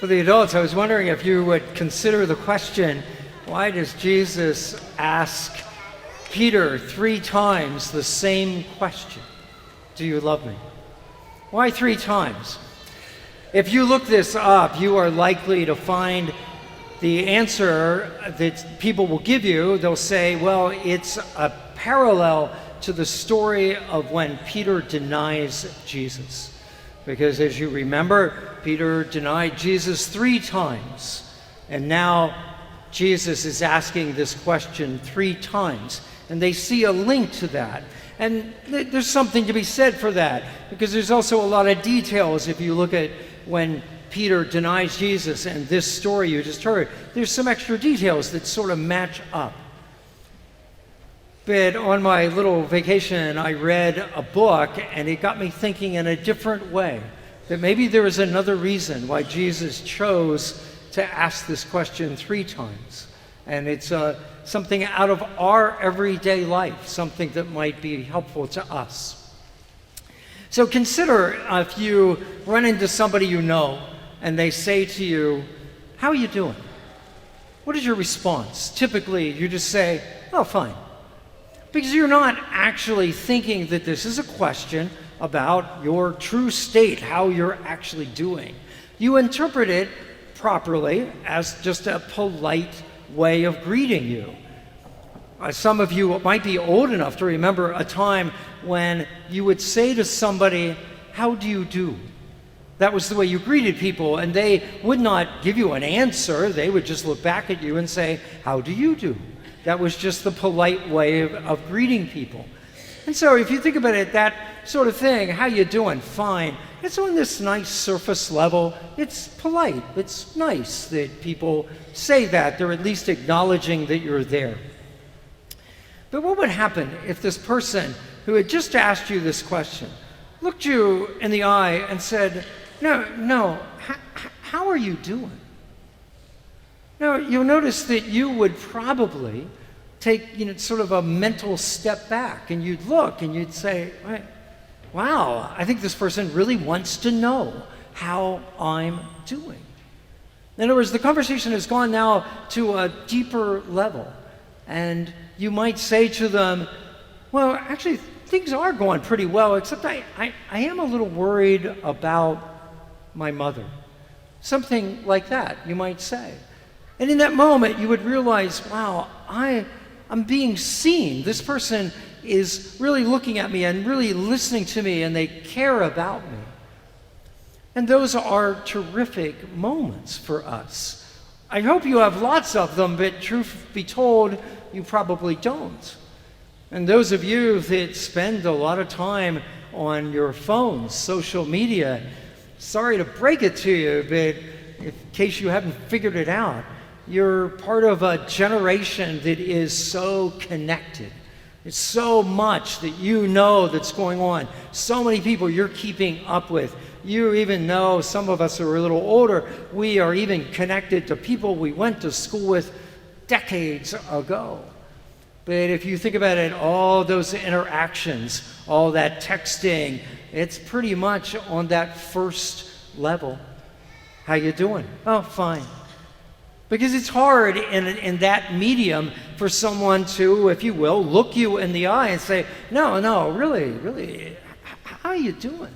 For the adults, I was wondering if you would consider the question, why does Jesus ask Peter 3 times the same question? Do you love me? Why 3 times? If you look this up, you are likely to find the answer that people will give you. They'll say, well, it's a parallel to the story of when Peter denies Jesus. Because as you remember, Peter denied Jesus 3 times. And now Jesus is asking this question 3 times. And they see a link to that. And there's something to be said for that. Because there's also a lot of details if you look at when Peter denies Jesus and this story you just heard. There's some extra details that sort of match up. But on my little vacation, I read a book, and it got me thinking in a different way, that maybe there is another reason why Jesus chose to ask this question 3 times. And it's something out of our everyday life, something that might be helpful to us. So consider if you run into somebody you know, and they say to you, how are you doing? What is your response? Typically, you just say, oh, fine. Because you're not actually thinking that this is a question about your true state, how you're actually doing. You interpret it properly as just a polite way of greeting you. Some of you might be old enough to remember a time when you would say to somebody, how do you do? That was the way you greeted people, and they would not give you an answer. They would just look back at you and say, how do you do? That was just the polite way of greeting people. And so if you think about it, that sort of thing, how you doing? Fine. It's on this nice surface level. It's polite. It's nice that people say that. They're at least acknowledging that you're there. But what would happen if this person who had just asked you this question looked you in the eye and said, no, how are you doing? Now, you'll notice that you would probably take, sort of a mental step back, and you'd look and you'd say, wow, I think this person really wants to know how I'm doing. In other words, the conversation has gone now to a deeper level, and you might say to them, well, actually, things are going pretty well, except I am a little worried about my mother. Something like that, you might say. And in that moment, you would realize, wow, I'm being seen. This person is really looking at me and really listening to me, and they care about me. And those are terrific moments for us. I hope you have lots of them, but truth be told, you probably don't. And those of you that spend a lot of time on your phones, social media, sorry to break it to you, but in case you haven't figured it out, you're part of a generation that is so connected. It's so much that you know that's going on. So many people you're keeping up with. You even know, some of us are a little older, we are even connected to people we went to school with decades ago. But if you think about it, all those interactions, all that texting, it's pretty much on that first level. How you doing? Oh, fine. Because it's hard in that medium for someone to, if you will, look you in the eye and say, no, really, how are you doing?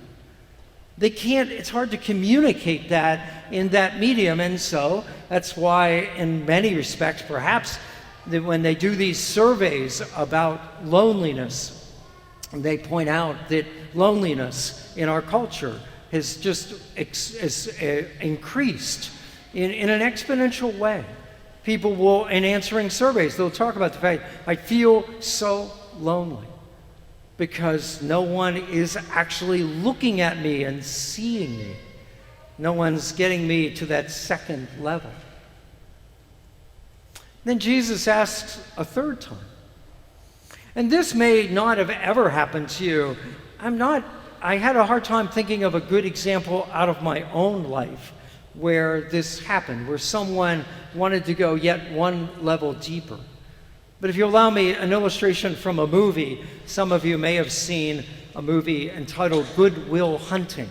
They can't, it's hard to communicate that in that medium. And so that's why, in many respects, perhaps, that when they do these surveys about loneliness, they point out that loneliness in our culture has just increased in an exponential way. People will, in answering surveys, they'll talk about the fact, I feel so lonely because no one is actually looking at me and seeing me. No one's getting me to that second level. Then Jesus asks a third time. And this may not have ever happened to you. I had a hard time thinking of a good example out of my own life where this happened, where someone wanted to go yet one level deeper. But if you allow me an illustration from a movie, some of you may have seen a movie entitled Good Will Hunting.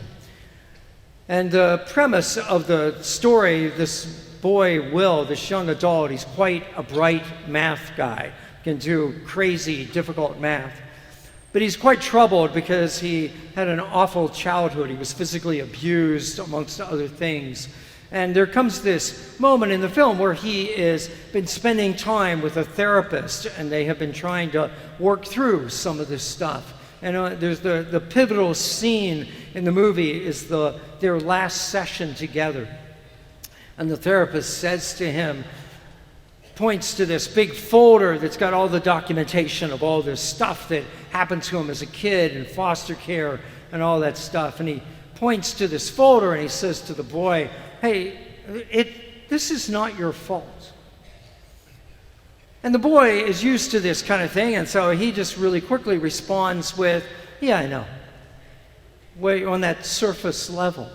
And the premise of the story, this boy, Will, this young adult, he's quite a bright math guy, can do crazy, difficult math. But he's quite troubled because he had an awful childhood. He was physically abused, amongst other things. And there comes this moment in the film where he has been spending time with a therapist, and they have been trying to work through some of this stuff. And there's the pivotal scene in the movie is their last session together. And the therapist says to him, points to this big folder that's got all the documentation of all this stuff that happened to him as a kid in foster care and all that stuff. And he points to this folder and he says to the boy, hey, this is not your fault. And the boy is used to this kind of thing, and so he just really quickly responds with, yeah, I know, way on that surface level.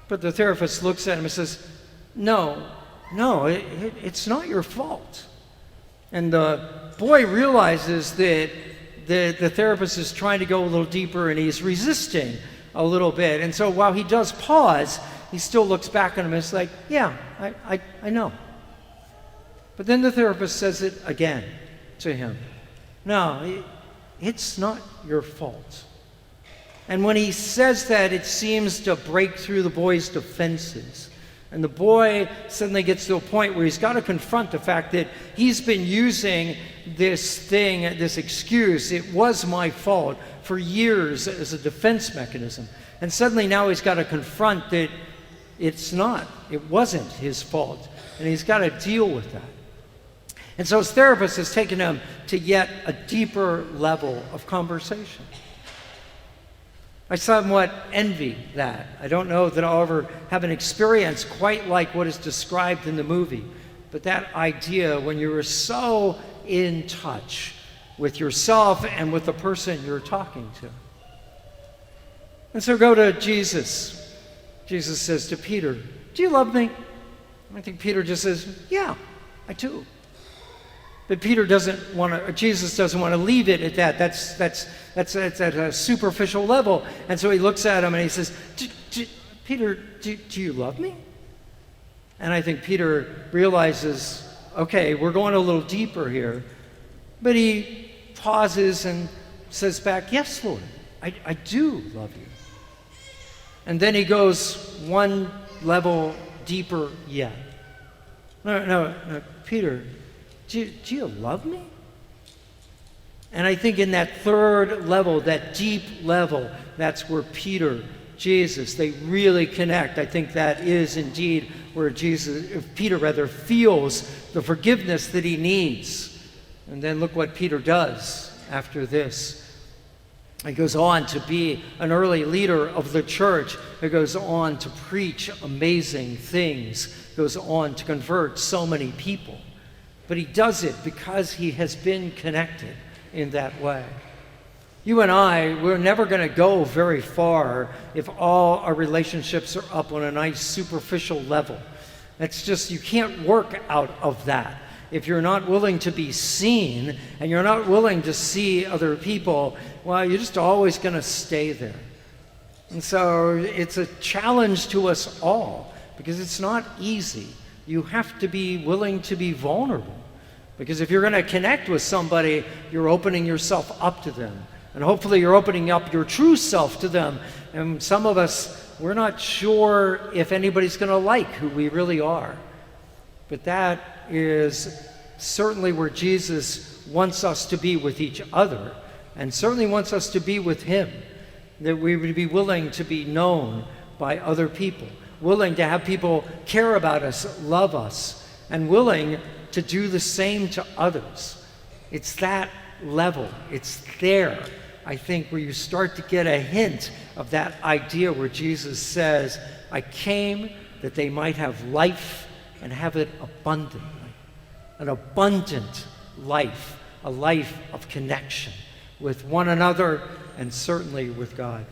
But the therapist looks at him and says, no, it's not your fault. And the boy realizes that the therapist is trying to go a little deeper, and he's resisting a little bit. And so while he does pause, he still looks back at him and is like, yeah, I know. But then the therapist says it again to him. No, it's not your fault. And when he says that, it seems to break through the boy's defenses. And the boy suddenly gets to a point where he's got to confront the fact that he's been using this thing, this excuse, it was my fault, for years as a defense mechanism. And suddenly now he's got to confront that it wasn't his fault. And he's got to deal with that. And so his therapist has taken him to yet a deeper level of conversation. I somewhat envy that. I don't know that I'll ever have an experience quite like what is described in the movie, but that idea when you are so in touch with yourself and with the person you're talking to. And so go to Jesus. Jesus says to Peter, do you love me? I think Peter just says, yeah, I do. But Jesus doesn't want to leave it at that. That's at a superficial level. And so he looks at him and he says, Peter, do you love me? And I think Peter realizes, okay, we're going a little deeper here. But he pauses and says back, yes, Lord, I do love you. And then he goes one level deeper yet. No, Peter, do you love me? And I think in that third level, that deep level, that's where Jesus, they really connect. I think that is indeed where Peter feels the forgiveness that he needs. And then look what Peter does after this. He goes on to be an early leader of the church. He goes on to preach amazing things. Goes on to convert so many people. But he does it because he has been connected in that way. You and we're never going to go very far if all our relationships are up on a nice superficial level. It's just, you can't work out of that. If you're not willing to be seen and you're not willing to see other people, well, you're just always going to stay there. And so it's a challenge to us all because it's not easy. You have to be willing to be vulnerable. Because if you're going to connect with somebody, you're opening yourself up to them. And hopefully you're opening up your true self to them. And some of us, we're not sure if anybody's going to like who we really are. But that is certainly where Jesus wants us to be with each other, and certainly wants us to be with him. That we would be willing to be known by other people, willing to have people care about us, love us, and willing to do the same to others. It's that level. It's there, I think, where you start to get a hint of that idea where Jesus says, I came that they might have life and have it abundantly. An abundant life, a life of connection with one another and certainly with God.